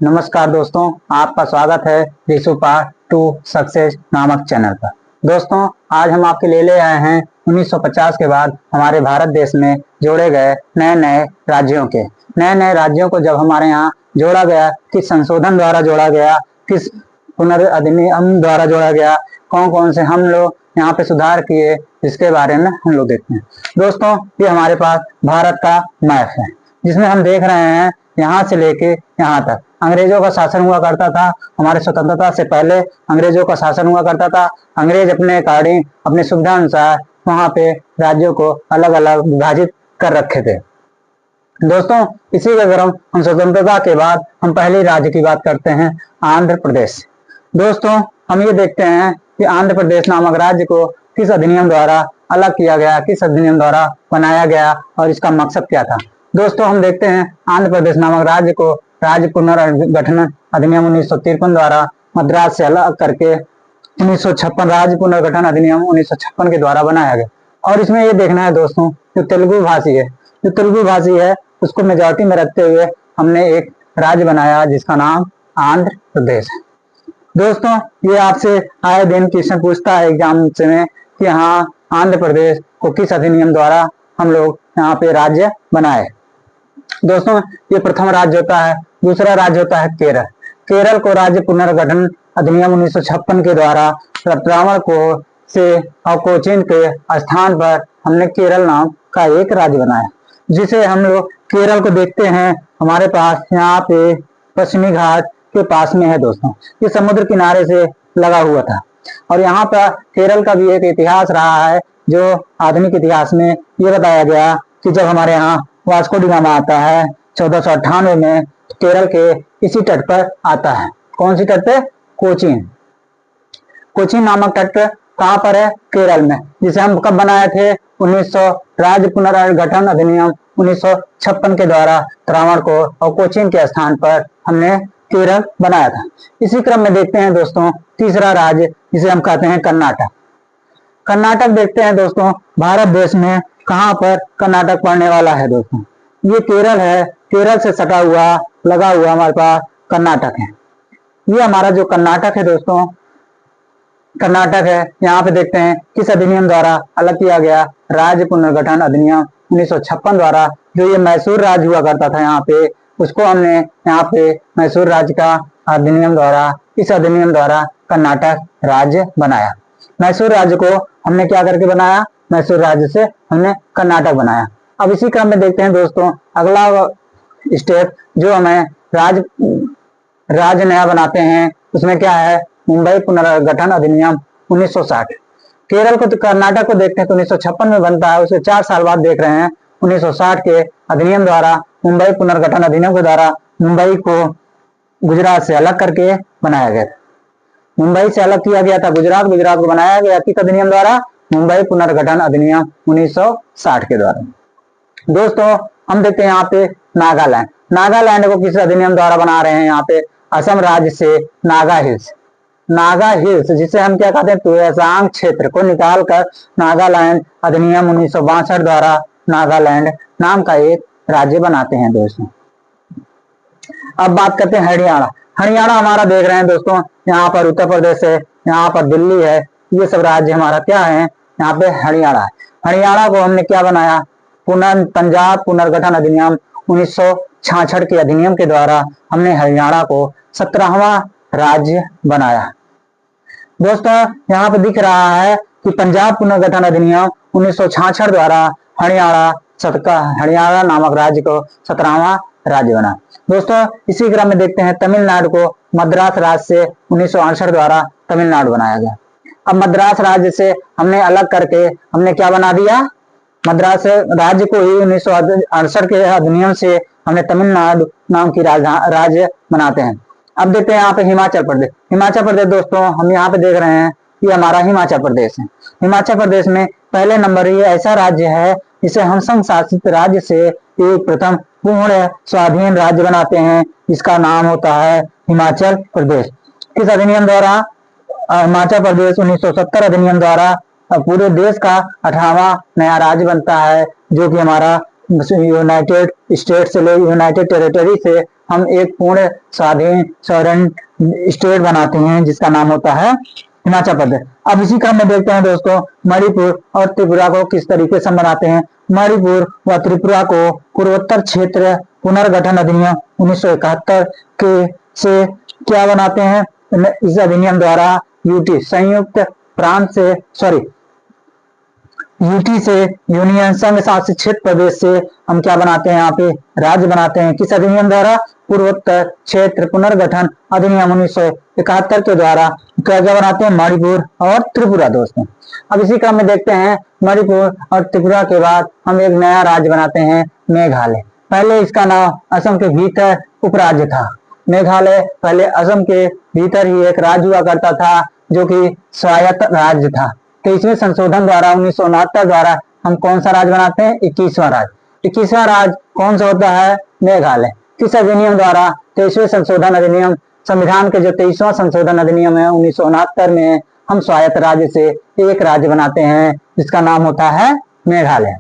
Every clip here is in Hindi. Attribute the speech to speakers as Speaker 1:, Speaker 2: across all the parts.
Speaker 1: नमस्कार दोस्तों, आपका स्वागत है रिसु पार्ट टू सक्सेस नामक चैनल पर। दोस्तों, आज हम आपके लिए ले आए हैं 1950 के बाद हमारे भारत देश में जोड़े गए नए नए राज्यों को जब हमारे यहाँ जोड़ा गया, किस संशोधन द्वारा जोड़ा गया, किस पुनर्अधिनियम द्वारा जोड़ा गया, कौन कौन से हम लोग यहाँ पे सुधार किए, इसके बारे में हम लोग देखते हैं। दोस्तों, ये हमारे पास भारत का मैप है जिसमें हम देख रहे हैं यहाँ से लेके यहाँ तक अंग्रेजों का शासन हुआ करता था। हमारे स्वतंत्रता से पहले अंग्रेजों का शासन हुआ करता था। अंग्रेज अपने अकॉर्डिंग, अपनी सुविधा अनुसार वहां पे राज्यों को अलग अलग विभाजित कर रखे थे। दोस्तों, इसी के क्रम हम स्वतंत्रता के बाद हम पहले राज्य की बात करते हैं, आंध्र प्रदेश। दोस्तों, हम ये देखते हैं कि आंध्र प्रदेश नामक राज्य को किस अधिनियम द्वारा अलग किया गया, किस अधिनियम द्वारा बनाया गया और इसका मकसद क्या था। दोस्तों, हम देखते हैं आंध्र प्रदेश नामक राज्य को राज्य पुनर्गठन अधिनियम 1953 द्वारा मद्रास से अलग करके 1956 राज्य पुनर्गठन अधिनियम 1956 के द्वारा बनाया गया। और इसमें ये देखना है दोस्तों, जो तेलुगु भाषी है उसको मेजॉरिटी में रखते हुए हमने एक राज्य बनाया जिसका नाम आंध्र प्रदेश है। दोस्तों, ये आपसे आए दिन क्वेश्चन पूछता है एग्जाम में कि हाँ, आंध्र प्रदेश को किस अधिनियम द्वारा हम लोग यहाँ पे राज्य बनाए। दोस्तों, ये प्रथम राज्य होता है। दूसरा राज्य होता है केरल। केरल को राज्य पुनर्गठन अधिनियम 1956 के द्वारा त्रावणकोर से और कोचीन के स्थान पर हमने केरल नाम का एक राज्य बनाया, जिसे हम लोग केरल को देखते हैं हमारे पास यहाँ पे पश्चिमी घाट के पास में है। दोस्तों, ये समुद्र किनारे से लगा हुआ था और यहाँ पर केरल का भी एक इतिहास रहा है, जो आधुनिक इतिहास में ये बताया गया कि जब हमारे यहाँ वास्को डी गामा आता है 1498 में, तो केरल के इसी तट पर आता है। कौन सी तट पे? कोचीन नामक तट कहाँ पर है? केरल में, जिसे हम कब बनाए थे? 1900 राज्य पुनर्गठन अधिनियम 1956 के द्वारा त्रावणकोर और कोचीन के स्थान पर हमने केरल बनाया था। इसी क्रम में देखते हैं दोस्तों तीसरा राज्य, जिसे हम कहते हैं कर्नाटक। कर्नाटक देखते हैं दोस्तों, भारत देश में कहां पर कर्नाटक पड़ने वाला है। दोस्तों, ये केरल है, केरल से सटा हुआ लगा हुआ हमारे पास कर्नाटक है। ये हमारा जो कर्नाटक है दोस्तों, कर्नाटक है, यहाँ पे देखते हैं किस अधिनियम द्वारा अलग किया गया, राज्य पुनर्गठन अधिनियम 1956 द्वारा। जो ये मैसूर राज्य हुआ करता था यहाँ पे, उसको हमने यहाँ पे मैसूर राज्य का अधिनियम द्वारा, इस अधिनियम द्वारा कर्नाटक राज्य बनाया। मैसूर राज्य को हमने क्या करके बनाया? मैसूर राज्य से हमने कर्नाटक बनाया। अब इसी क्रम में देखते हैं दोस्तों अगला स्टेप, जो हमें राज्य नया बनाते हैं, उसमें क्या है? मुंबई पुनर्गठन अधिनियम 1960। केरल को तो कर्नाटक को देखते हैं तो 1956 में बनता है, उसके 4 साल बाद देख रहे हैं 1960 के अधिनियम द्वारा, मुंबई पुनर्गठन अधिनियम के द्वारा मुंबई को गुजरात से अलग करके बनाया गया। मुंबई से अलग किया गया था गुजरात को बनाया गया किस अधिनियम द्वारा? मुंबई पुनर्गठन अधिनियम 1960 के द्वारा। दोस्तों, हम देखते हैं यहाँ पे नागालैंड को किस अधिनियम द्वारा बना रहे हैं? यहाँ पे असम राज्य से नागा हिल्स, जिसे हम क्या कहते हैं? तुएसांग क्षेत्र को निकालकर नागालैंड अधिनियम 1962 द्वारा नागालैंड नाम का एक राज्य बनाते हैं। दोस्तों, अब बात करते हैं हरियाणा हमारा देख रहे हैं दोस्तों, यहाँ पर उत्तर प्रदेश है, यहाँ पर दिल्ली है, ये सब राज्य हमारा क्या है? यहाँ पे हरियाणा को हमने क्या बनाया? पंजाब पुनर्गठन अधिनियम 1966 के अधिनियम के द्वारा हमने हरियाणा को 17वां राज्य बनाया। दोस्तों, यहाँ पे दिख रहा है कि पंजाब पुनर्गठन अधिनियम 1966 द्वारा हरियाणा नामक राज्य को 17वां राज्य बना। दोस्तों, इसी क्रम में देखते हैं तमिलनाडु को मद्रास राज्य से 1968 द्वारा तमिलनाडु बनाया गया। अब मद्रास राज्य से हमने अलग करके हमने क्या बना दिया? मद्रास राज्य को ही 1968 के अधिनियम से हमने तमिलनाडु नाम की राज्य बनाते हैं। अब देखते हैं यहाँ पे हिमाचल प्रदेश। दोस्तों, हम यहाँ पे देख रहे हैं ये हमारा हिमाचल प्रदेश है। हिमाचल प्रदेश में पहले नंबर ये ऐसा राज्य है जिसे हम संघ शासित राज्य से एक प्रथम पूर्ण स्वाधीन राज्य बनाते हैं, जिसका नाम होता है हिमाचल प्रदेश। किस अधिनियम द्वारा? हिमाचल प्रदेश 1970 अधिनियम द्वारा पूरे देश का 18वां नया राज्य बनता है, जो कि हमारा यूनाइटेड स्टेट से ले यूनाइटेड टेरिटरी से हम एक पूर्ण स्वाधीन सॉवरेन स्टेट बनाते हैं जिसका नाम होता है हिमाचल प्रदेश। अब इसी क्रम में देखते हैं दोस्तों मणिपुर और त्रिपुरा को किस तरीके से बनाते हैं। मणिपुर व त्रिपुरा को पूर्वोत्तर क्षेत्र पुनर्गठन अधिनियम 1971 के से क्या बनाते हैं, इस अधिनियम द्वारा यूटी संयुक्त प्रांत से यूटी से यूनियन संघ शासित क्षेत्र प्रदेश से हम क्या बनाते हैं, यहाँ पे राज्य बनाते हैं। किस अधिनियम द्वारा, पूर्वोत्तर क्षेत्र पुनर्गठन अधिनियम 1971 के द्वारा क्या क्या बनाते हैं, मणिपुर और त्रिपुरा दोस्तों। अब इसी क्रम में देखते हैं मणिपुर और त्रिपुरा के बाद हम एक नया राज्य बनाते हैं मेघालय। पहले इसका नाम असम के भीतर उपराज्य था। मेघालय पहले असम के भीतर ही एक राज्य हुआ करता था जो कि स्वायत्त राज्य था। 23वें संशोधन द्वारा 1969 द्वारा हम कौन सा राज्य बनाते हैं, 21वां राज्य। 21वां राज्य कौन सा होता है, मेघालय। किस अधिनियम द्वारा, 23वें संशोधन अधिनियम, संविधान के जो 23वां संशोधन अधिनियम है 1969 में हम स्वायत्त राज्य से एक राज्य बनाते हैं जिसका नाम होता है मेघालय।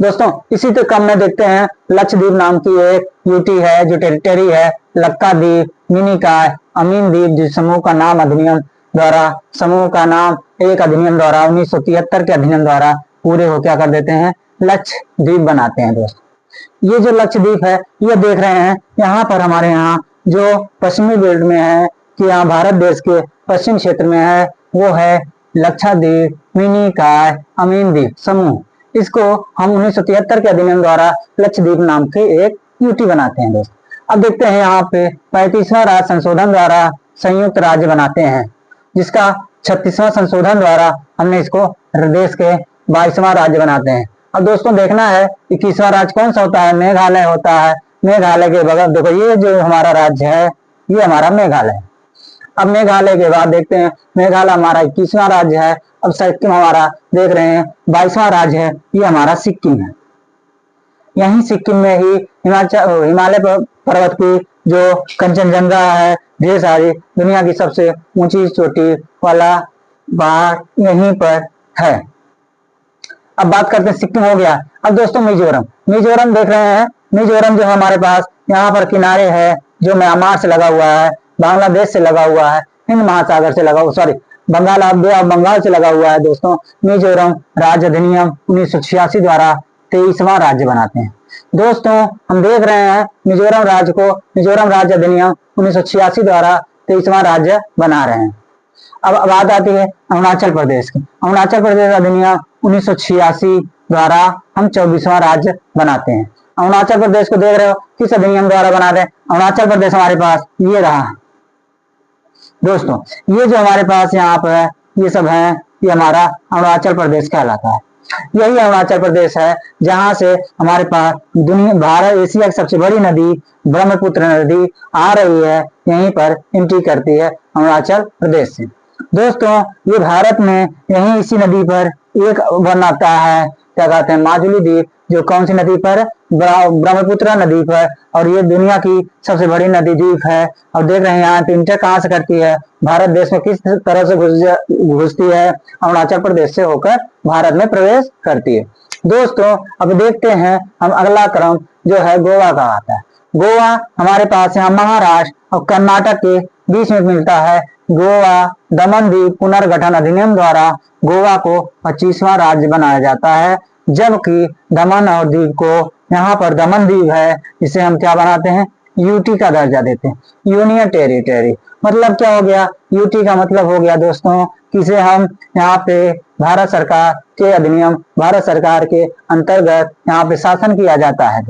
Speaker 1: दोस्तों इसी तो क्रम में देखते हैं लक्षद्वीप नाम की एक यूटी है जो टेरिटरी है, लक्काद्वीप, मिनिकॉय, अमीन द्वीप, जिस समूह का नाम अधिनियम द्वारा समूह का नाम एक अधिनियम द्वारा 1973 के अधिनियम द्वारा पूरे हो क्या कर देते हैं, लक्षद्वीप बनाते हैं। दोस्तों ये जो लक्षद्वीप है ये देख रहे हैं यहाँ पर हमारे यहाँ जो पश्चिमी बेल्ट में है कि यहाँ भारत देश के पश्चिम क्षेत्र में है वो है लक्षद्वीप, मिनिकॉय, अमीन द्वीप समूह। इसको हम 1973 के अधिनियम द्वारा लक्षद्वीप नाम के एक यूटी बनाते हैं। दोस्तों अब देखते हैं यहाँ पे 35वां राज्य संशोधन द्वारा संयुक्त राज्य बनाते हैं जिसका 36वां संशोधन द्वारा हमने इसको देश के 22वां राज्य बनाते हैं। अब दोस्तों देखना है 21वां राज्य कौन सा होता है, मेघालय होता है। मेघालय के बगल देखो ये जो हमारा राज्य है ये हमारा मेघालय। अब मेघालय के बाद देखते हैं मेघालय हमारा 21वां राज्य है। अब सिक्किम हमारा देख रहे हैं 22वां राज्य है, ये हमारा सिक्किम है। यही सिक्किम में ही हिमालय पर्वत की जो कंचनजंगा है, ढेर सारी दुनिया की सबसे ऊंची चोटी वाला पहाड़ यहीं पर है। अब बात करते हैं सिक्किम हो गया। अब दोस्तों मिजोरम देख रहे हैं। मिजोरम जो हमारे पास यहाँ पर किनारे है जो म्यांमार से लगा हुआ है, बांग्लादेश से लगा हुआ है, हिंद महासागर से लगा हुआ, बंगाल से लगा हुआ है। दोस्तों मिजोरम राज्य अधिनियम 1986 द्वारा 23वां राज्य बनाते हैं। दोस्तों हम देख रहे हैं मिजोरम राज्य को मिजोरम राज्य अधिनियम 1986 द्वारा 23वां राज्य बना रहे हैं। अब बात आती है अरुणाचल प्रदेश की। अरुणाचल प्रदेश अधिनियम 1986 द्वारा हम 24वां राज्य बनाते हैं। अरुणाचल प्रदेश को देख रहे हो किस अधिनियम द्वारा बना रहे हैं, अरुणाचल प्रदेश हमारे पास ये रहा। दोस्तों ये जो हमारे पास यहाँ पर है ये सब है, ये हमारा अरुणाचल प्रदेश कहलाता है। यही अरुणाचल प्रदेश है जहां से हमारे पास भारत एशिया की सबसे बड़ी नदी ब्रह्मपुत्र नदी आ रही है, यहीं पर एंट्री करती है अरुणाचल प्रदेश से। दोस्तों ये भारत में यही इसी नदी पर एक बनाता है, क्या कहते हैं, माजुली द्वीप, जो कौन सी नदी पर, ब्रह्मपुत्र नदी पर, और ये दुनिया की सबसे बड़ी नदी द्वीप है। और देख रहे हैं यहाँ पे इंटर कहाँ से करती है, भारत देश में किस तरह से घुसती है, अरुणाचल प्रदेश से होकर भारत में प्रवेश करती है। दोस्तों अब देखते हैं हम अगला क्रम जो है गोवा का आता है। गोवा हमारे पास यहाँ महाराष्ट्र और कर्नाटक के बीच में मिलता है। गोवा दमन द्वीप पुनर्गठन अधिनियम द्वारा गोवा को 25वां राज्य बनाया जाता है, जबकि दमन और दीव को यहाँ पर दमन द्वीप है जिसे हम क्या बनाते हैं, यूटी का दर्जा देते हैं, यूनियन टेरिटरी। मतलब क्या हो गया, यूटी का मतलब हो गया दोस्तों किसे हम यहाँ पे भारत सरकार के अधिनियम, भारत सरकार के अंतर्गत यहाँ पे शासन किया जाता है।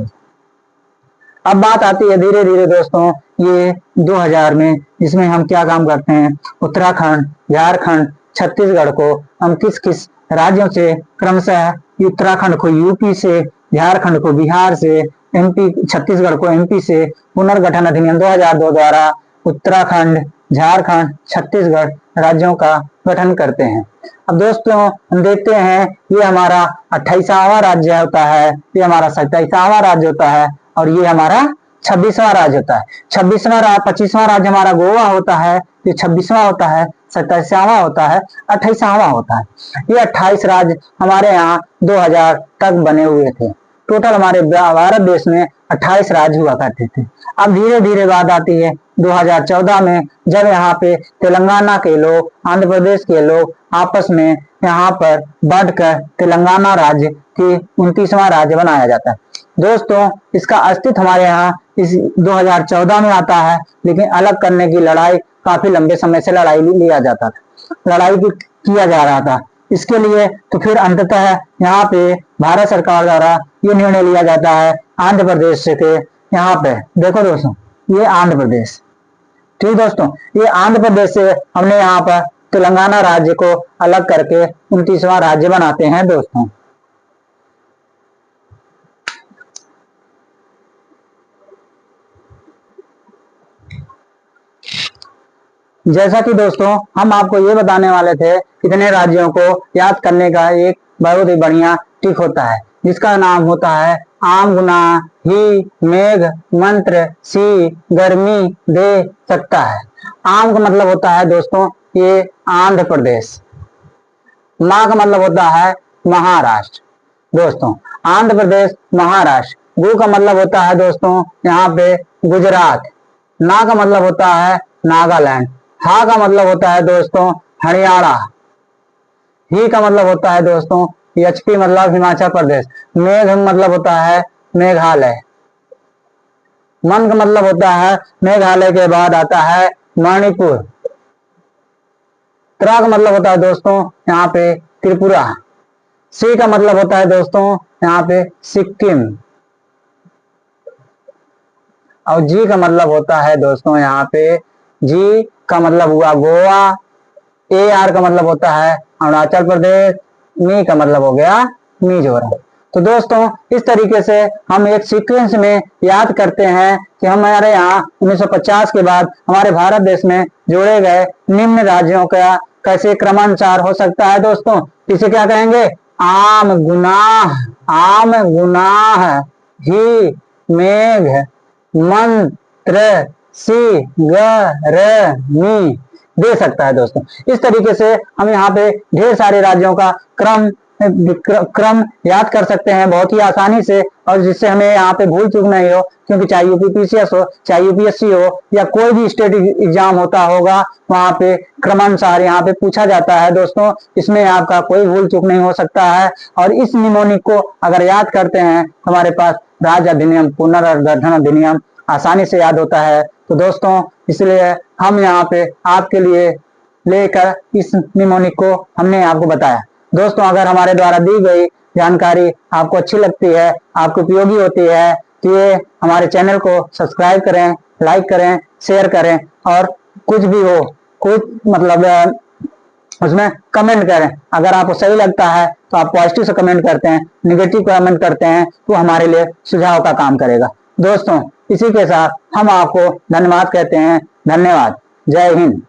Speaker 1: अब बात आती है धीरे धीरे दोस्तों ये 2000 में, जिसमें हम क्या काम करते हैं, उत्तराखंड, झारखंड, छत्तीसगढ़ को हम किस किस राज्यों से क्रमशः, उत्तराखंड को यूपी से, झारखंड को बिहार से, एमपी, छत्तीसगढ़ को एमपी से पुनर्गठन अधिनियम 2002 द्वारा उत्तराखंड, झारखंड, छत्तीसगढ़ राज्यों का गठन करते हैं। अब दोस्तों हम देखते हैं ये हमारा 28वां राज्य होता है, ये हमारा 27वां राज्य होता है, और ये हमारा 26वां राज्य होता है। 25वां राज्य हमारा गोवा होता है, ये 26वां होता है, 27वां होता है, 28वां होता है। ये 28 राज्य हमारे यहाँ 2000 तक बने हुए थे। टोटल हमारे भारत देश में 28 राज्य हुआ करते थे। अब धीरे धीरे बात आती है 2014 में, जब यहाँ पे तेलंगाना के लोग, आंध्र प्रदेश के लोग आपस में यहाँ पर बढ़कर तेलंगाना राज्य की 29वां राज्य बनाया जाता है। दोस्तों, इसका अस्तित्व हमारे यहाँ इस 2014 में आता है, लेकिन अलग करने की लड़ाई काफी लंबे समय से लिया जाता था, लड़ाई किया जा रहा था इसके लिए। तो फिर अंततः यहाँ पे भारत सरकार द्वारा ये निर्णय लिया जाता है आंध्र प्रदेश के, यहाँ पे देखो दोस्तों, ये आंध्र प्रदेश, ठीक दोस्तों, ये आंध्र प्रदेश से हमने यहाँ पर तेलंगाना राज्य को अलग करके 29वां राज्य बनाते हैं दोस्तों। जैसा कि दोस्तों हम आपको ये बताने वाले थे, इतने राज्यों को याद करने का एक बहुत ही बढ़िया ट्रिक होता है, जिसका नाम होता है आम गुना ही मेघ मंत्र सी गर्मी दे सकता है। आम का मतलब होता है दोस्तों ये आंध्र प्रदेश, माँ का मतलब होता है महाराष्ट्र दोस्तों, आंध्र प्रदेश महाराष्ट्र। गु का मतलब होता है दोस्तों यहाँ पे गुजरात, ना का मतलब होता है नागालैंड, हा का मतलब होता है दोस्तों हरियाणा, ही का मतलब होता है दोस्तों एचपी मतलब हिमाचल प्रदेश, मेघ मतलब होता है मेघालय, मन का मतलब होता है मेघालय के बाद आता है मणिपुर, त्रा का मतलब होता है दोस्तों यहाँ पे त्रिपुरा, सी का मतलब होता है दोस्तों यहाँ पे सिक्किम, और जी का मतलब होता है दोस्तों यहाँ पे, जी का मतलब हुआ गोवा, ए आर का मतलब होता है अरुणाचल प्रदेश, मी का मतलब हो गया मिजोरम। तो दोस्तों इस तरीके से हम एक सीक्वेंस में याद करते हैं कि हमारे यहाँ 1950 के बाद हमारे भारत देश में जोड़े गए निम्न राज्यों का कैसे क्रमानुसार हो सकता है दोस्तों। इसे क्या कहेंगे, आम गुनाह ही मेघ मंत्र सी गर्मी दे सकता है दोस्तों। इस तरीके से हम यहाँ पे ढेर सारे राज्यों का क्रम याद कर सकते हैं बहुत ही आसानी से, और जिससे हमें यहाँ पे भूल चूक नहीं हो, क्योंकि चाहे यूपीपीसीएस हो, चाहे यूपीएससी हो, या कोई भी स्टेट एग्जाम होता होगा, वहाँ पे क्रमानुसार यहाँ पे पूछा जाता है दोस्तों। इसमें आपका कोई भूल चूक नहीं हो सकता है। और इस निमोनिक को अगर याद करते हैं तो हमारे पास राज्य अधिनियम, पुनर्गठन अधिनियम आसानी से याद होता है। तो दोस्तों इसलिए हम यहाँ पे आपके लिए लेकर इस निमोनिक को हमने आपको बताया। दोस्तों अगर हमारे द्वारा दी गई जानकारी आपको अच्छी लगती है, आपको उपयोगी होती है, तो ये हमारे चैनल को सब्सक्राइब करें, लाइक करें, शेयर करें, और कुछ भी हो, कुछ मतलब उसमें कमेंट करें। अगर आपको सही लगता है तो आप पॉजिटिव से कमेंट करते हैं, निगेटिव कमेंट करते हैं तो हमारे लिए सुझाव का काम करेगा। दोस्तों इसी के साथ हम आपको धन्यवाद कहते हैं। धन्यवाद, जय हिंद।